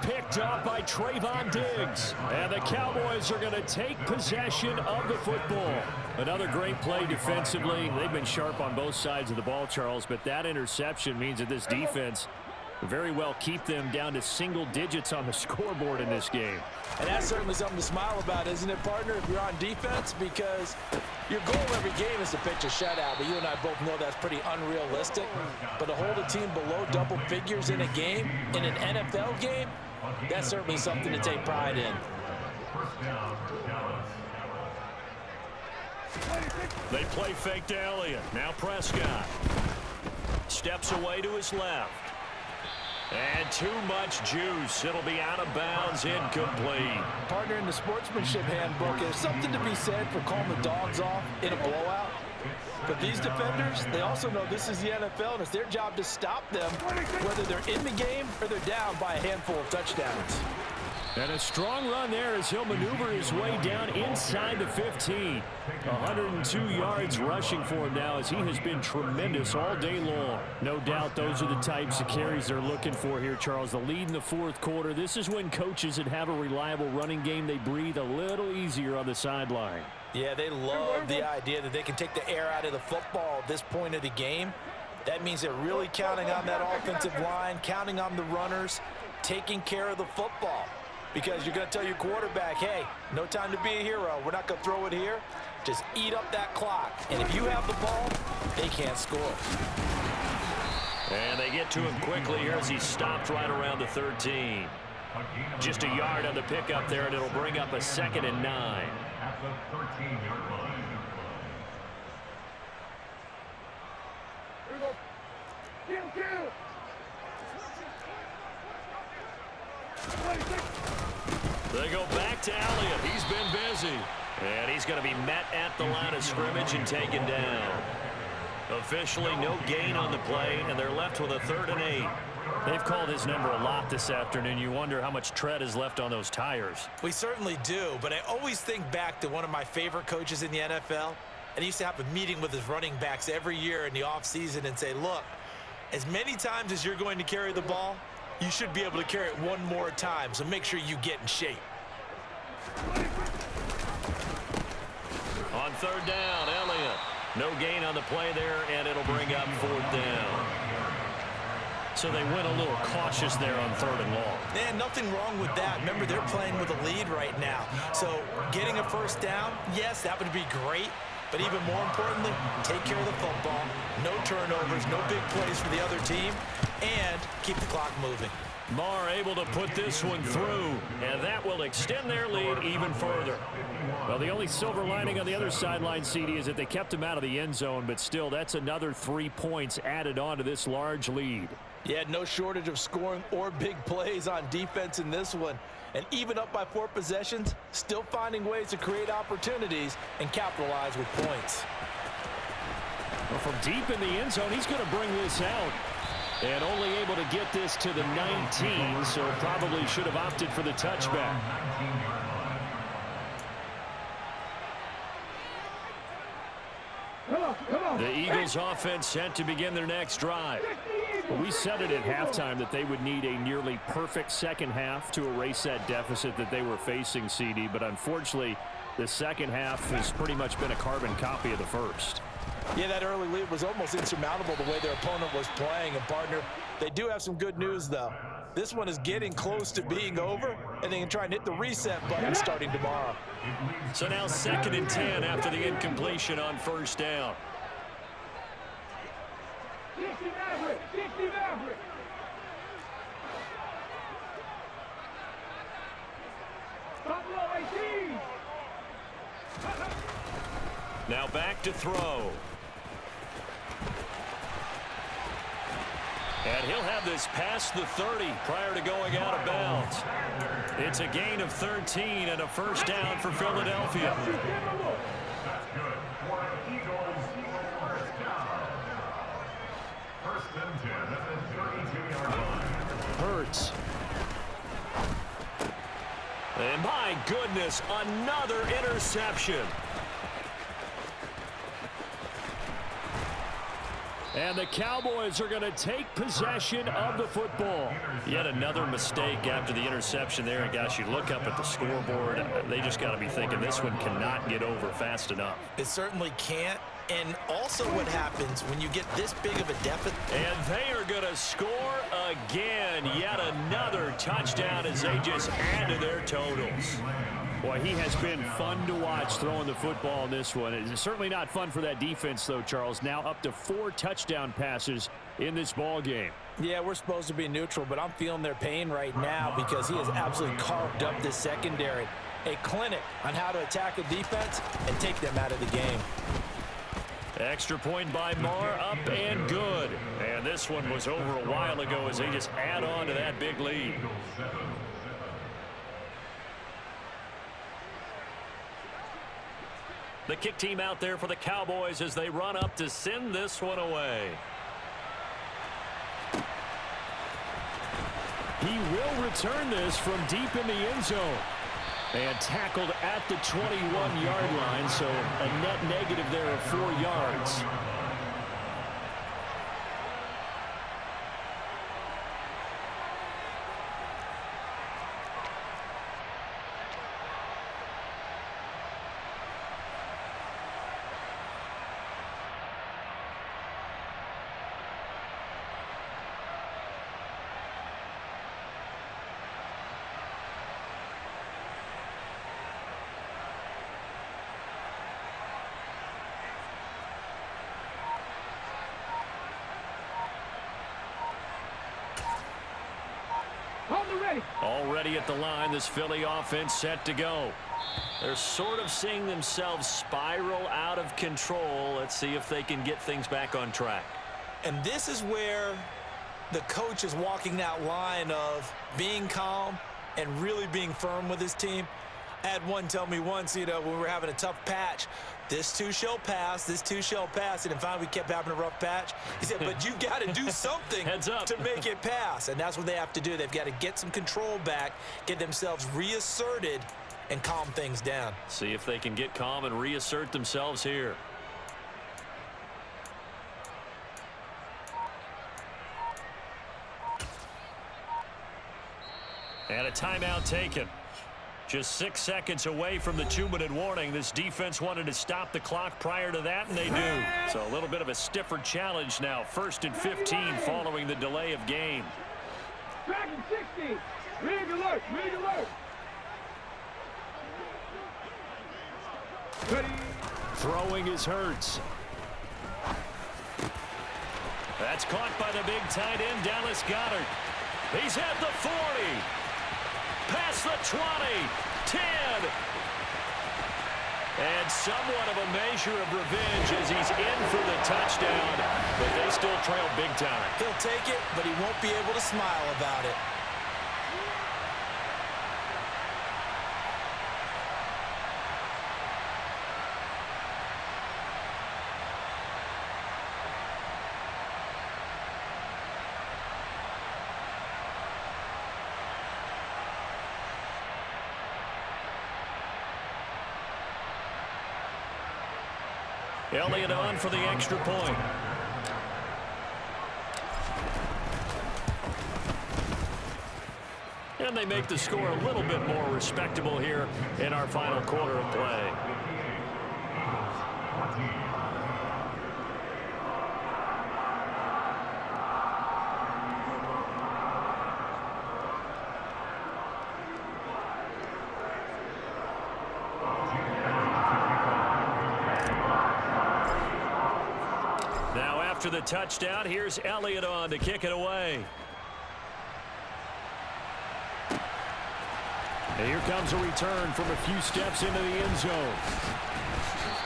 Picked up by Trayvon Diggs. And the Cowboys are going to take possession of the football. Another great play defensively. They've been sharp on both sides of the ball, Charles, but that interception means that this defense very well keep them down to single digits on the scoreboard in this game. And that's certainly something to smile about, isn't it, partner, if you're on defense? Because your goal every game is to pitch a shutout, but you and I both know that's pretty unrealistic. But to hold a team below double figures in a game, in an NFL game, that's certainly something to take pride in. They play fake to Elliott. Now Prescott. Steps away to his left. And too much juice. It'll be out of bounds, incomplete. Partner, in the sportsmanship handbook, there's something to be said for calling the dogs off in a blowout. But these defenders, they also know this is the NFL, and it's their job to stop them, whether they're in the game or they're down by a handful of touchdowns. And a strong run there as he'll maneuver his way down inside the 15. 102 yards rushing for him now as he has been tremendous all day long. No doubt those are the types of carries they're looking for here, Charles. The lead in the fourth quarter. This is when coaches that have a reliable running game, they breathe a little easier on the sideline. Yeah, they love the idea that they can take the air out of the football at this point of the game. That means they're really counting on that offensive line, counting on the runners, taking care of the football. Because you're going to tell your quarterback, hey, no time to be a hero. We're not going to throw it here. Just eat up that clock. And if you have the ball, they can't score. And they get to him quickly here as he stopped right around the 13. Just a yard on the pickup there, and it'll bring up a 2nd and 9. At the 13-yard line. Here we go. Kill. They go back to Elliott. He's been busy. And he's going to be met at the line of scrimmage and taken down. Officially no gain on the play, and they're left with a 3rd and 8. They've called his number a lot this afternoon. You wonder how much tread is left on those tires. We certainly do, but I always think back to one of my favorite coaches in the NFL, and he used to have a meeting with his running backs every year in the offseason and say, look, as many times as you're going to carry the ball, you should be able to carry it one more time, so make sure you get in shape. On 3rd down, Elliott. No gain on the play there, and it'll bring up 4th down. So they went a little cautious there on 3rd and long. Man, nothing wrong with that. Remember, they're playing with a lead right now. So getting a 1st down, yes, that would be great. But even more importantly, take care of the football. No turnovers, no big plays for the other team, and keep the clock moving. Marr able to put this one through, and that will extend their lead even further. Well, the only silver lining on the other sideline, CD, is that they kept him out of the end zone, but still, that's another 3 points added on to this large lead. Yeah, no shortage of scoring or big plays on defense in this one. And even up by 4 possessions, still finding ways to create opportunities and capitalize with points. Well, from deep in the end zone, he's going to bring this out. And only able to get this to the 19, so probably should have opted for the touchback. The Eagles offense set to begin their next drive. We said it at halftime that they would need a nearly perfect second half to erase that deficit that they were facing, CD, but unfortunately, the second half has pretty much been a carbon copy of the first. Yeah, that early lead was almost insurmountable the way their opponent was playing. And, partner, they do have some good news, though. This one is getting close to being over, and they can try and hit the reset button starting tomorrow. So now 2nd and 10 after the incompletion on 1st down. 60 Maverick! 60 Maverick! Buffalo 18! Now back to throw. And he'll have this past the 30 prior to going out of bounds. It's a gain of 13 and a 1st down for Philadelphia. That's good for an Eagles 1st down. 1st and 10 at the 32-yard line. Hurts. And my goodness, another interception. And the Cowboys are going to take possession of the football. Yet another mistake after the interception there. And, gosh, you look up at the scoreboard. They just got to be thinking this one cannot get over fast enough. It certainly can't. And also what happens when you get this big of a deficit. And they are going to score again. Yet another touchdown as they just add to their totals. Boy, he has been fun to watch throwing the football in this one. It's certainly not fun for that defense, though, Charles. Now up to 4 touchdown passes in this ball game. Yeah, we're supposed to be neutral, but I'm feeling their pain right now because he has absolutely carved up this secondary. A clinic on how to attack a defense and take them out of the game. Extra point by Marr, up and good. And this one was over a while ago as they just add on to that big lead. The kick team out there for the Cowboys as they run up to send this one away. He will return this from deep in the end zone. And tackled at the 21-yard line, so a net negative there of 4 yards. Already at the line, this Philly offense set to go. They're sort of seeing themselves spiral out of control. Let's see if they can get things back on track. And this is where the coach is walking that line of being calm and really being firm with his team. I had one tell me once, when we were having a tough patch, this too shall pass, this too shall pass. And finally, we kept having a rough patch. He said, but you got to do something to make it pass. And that's what they have to do. They've got to get some control back, get themselves reasserted, and calm things down. See if they can get calm and reassert themselves here. And a timeout taken. Just 6 seconds away from the 2-minute warning. This defense wanted to stop the clock prior to that, and they do. So a little bit of a stiffer challenge now. 1st and 15 following the delay of game. Dragon 60. Rig alert. Rig alert. Throwing is Hurts. That's caught by the big tight end, Dallas Goedert. He's at the 40. Past the 20, 10. And somewhat of a measure of revenge as he's in for the touchdown, but they still trail big time. He'll take it, but he won't be able to smile about it. Elliott on for the extra point. And they make the score a little bit more respectable here in our final quarter of play. After the touchdown, here's Elliott on to kick it away. And here comes a return from a few steps into the end zone.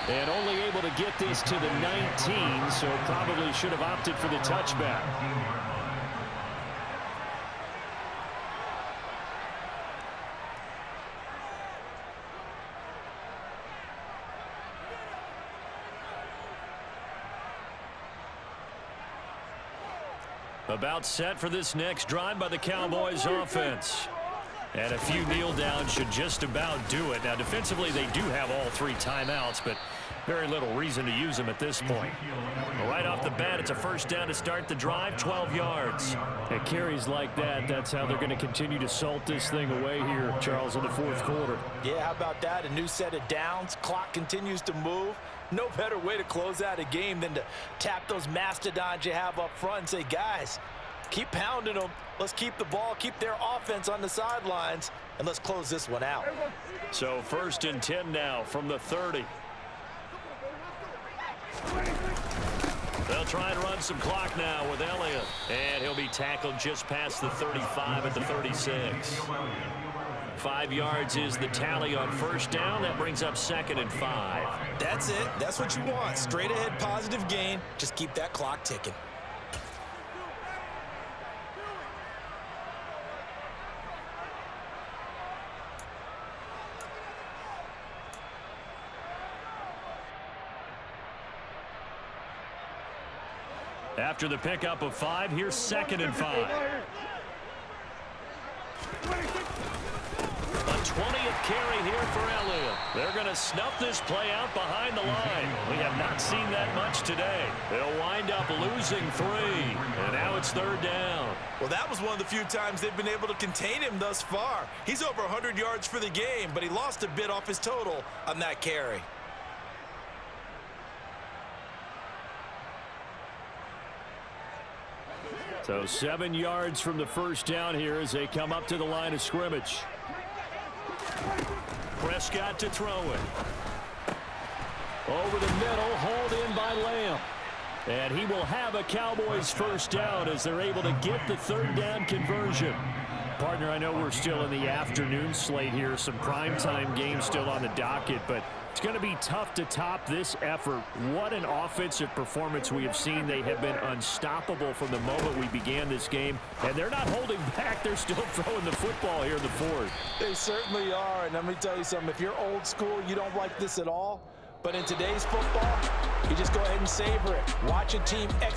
And only able to get this to the 19, so probably should have opted for the touchback. About set for this next drive by the Cowboys offense. And a few kneel downs should just about do it. Now, defensively, they do have all 3 timeouts, but very little reason to use them at this point. But right off the bat, it's a first down to start the drive, 12 yards. At carries like that, that's how they're going to continue to salt this thing away here, Charles, in the 4th quarter. Yeah, how about that? A new set of downs. Clock continues to move. No better way to close out a game than to tap those mastodons you have up front and say, guys, keep pounding them. Let's keep the ball, keep their offense on the sidelines, and let's close this one out. So 1st and 10 now from the 30. They'll try and run some clock now with Elliott. And he'll be tackled just past the 35 at the 36. 5 yards is the tally on first down. That brings up 2nd and 5. That's it. That's what you want. Straight ahead positive gain. Just keep that clock ticking. After the pickup of 5, here's 2nd and 5. A 20th carry here for Elliott. They're going to snuff this play out behind the line. We have not seen that much today. They'll wind up losing 3, and now it's 3rd down. Well, that was one of the few times they've been able to contain him thus far. He's over 100 yards for the game, but he lost a bit off his total on that carry. So 7 yards from the first down here as they come up to the line of scrimmage. Prescott to throw it. Over the middle, hauled in by Lamb. And he will have a Cowboys first down as they're able to get the 3rd down conversion. Partner, I know we're still in the afternoon slate here. Some primetime games still on the docket, but It's going to be tough to top this effort. What an offensive performance we have seen. They have been unstoppable from the moment we began this game, and they're not holding back. They're still throwing the football here in the fourth. They certainly are, and let me tell you something. If you're old school, you don't like this at all. But in today's football, you just go ahead and savor it. Watch a team execute.